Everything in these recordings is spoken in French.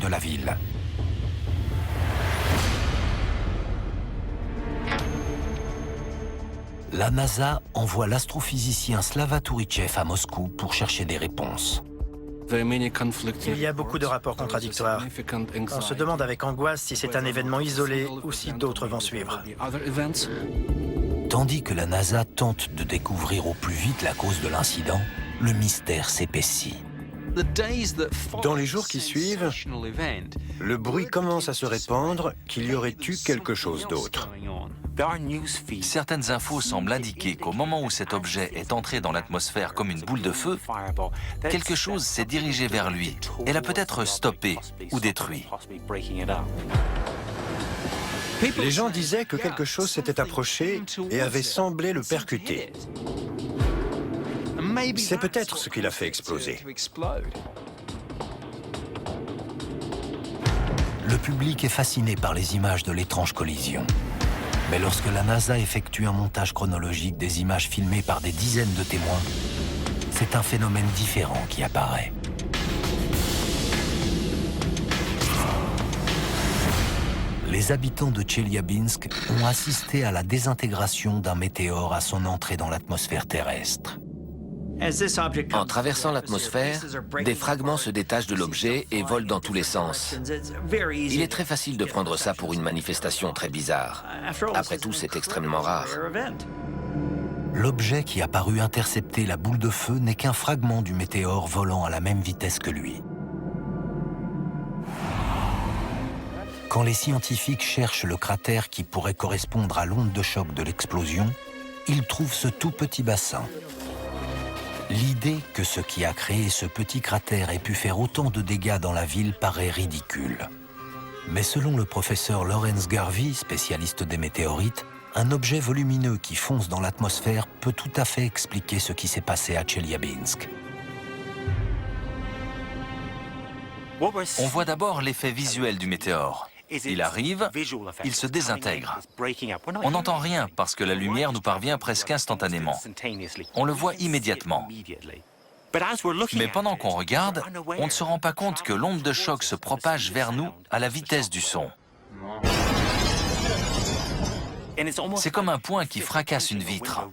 de la ville. La NASA envoie l'astrophysicien Slava Tourichev à Moscou pour chercher des réponses. Il y a beaucoup de rapports contradictoires. On se demande avec angoisse si c'est un événement isolé ou si d'autres vont suivre. Tandis que la NASA tente de découvrir au plus vite la cause de l'incident, le mystère s'épaissit. Dans les jours qui suivent, le bruit commence à se répandre qu'il y aurait eu quelque chose d'autre. Certaines infos semblent indiquer qu'au moment où cet objet est entré dans l'atmosphère comme une boule de feu, quelque chose s'est dirigé vers lui et l'a peut-être stoppé ou détruit. Les gens disaient que quelque chose s'était approché et avait semblé le percuter. C'est peut-être ce qui l'a fait exploser. Le public est fasciné par les images de l'étrange collision. Mais lorsque la NASA effectue un montage chronologique des images filmées par des dizaines de témoins, c'est un phénomène différent qui apparaît. Les habitants de Tcheliabinsk ont assisté à la désintégration d'un météore à son entrée dans l'atmosphère terrestre. En traversant l'atmosphère, des fragments se détachent de l'objet et volent dans tous les sens. Il est très facile de prendre ça pour une manifestation très bizarre. Après tout, c'est extrêmement rare. L'objet qui a paru intercepter la boule de feu n'est qu'un fragment du météore volant à la même vitesse que lui. Quand les scientifiques cherchent le cratère qui pourrait correspondre à l'onde de choc de l'explosion, ils trouvent ce tout petit bassin. L'idée que ce qui a créé ce petit cratère ait pu faire autant de dégâts dans la ville paraît ridicule. Mais selon le professeur Lawrence Garvey, spécialiste des météorites, un objet volumineux qui fonce dans l'atmosphère peut tout à fait expliquer ce qui s'est passé à Tcheliabinsk. On voit d'abord l'effet visuel du météore. Il arrive, il se désintègre. On n'entend rien parce que la lumière nous parvient presque instantanément. On le voit immédiatement. Mais pendant qu'on regarde, on ne se rend pas compte que l'onde de choc se propage vers nous à la vitesse du son. C'est comme un poing qui fracasse une vitre,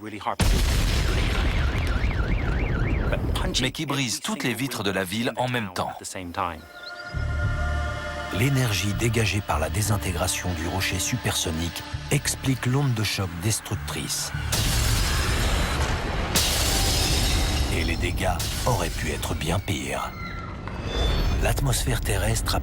mais qui brise toutes les vitres de la ville en même temps. L'énergie dégagée par la désintégration du rocher supersonique explique l'onde de choc destructrice. Et les dégâts auraient pu être bien pires. L'atmosphère terrestre a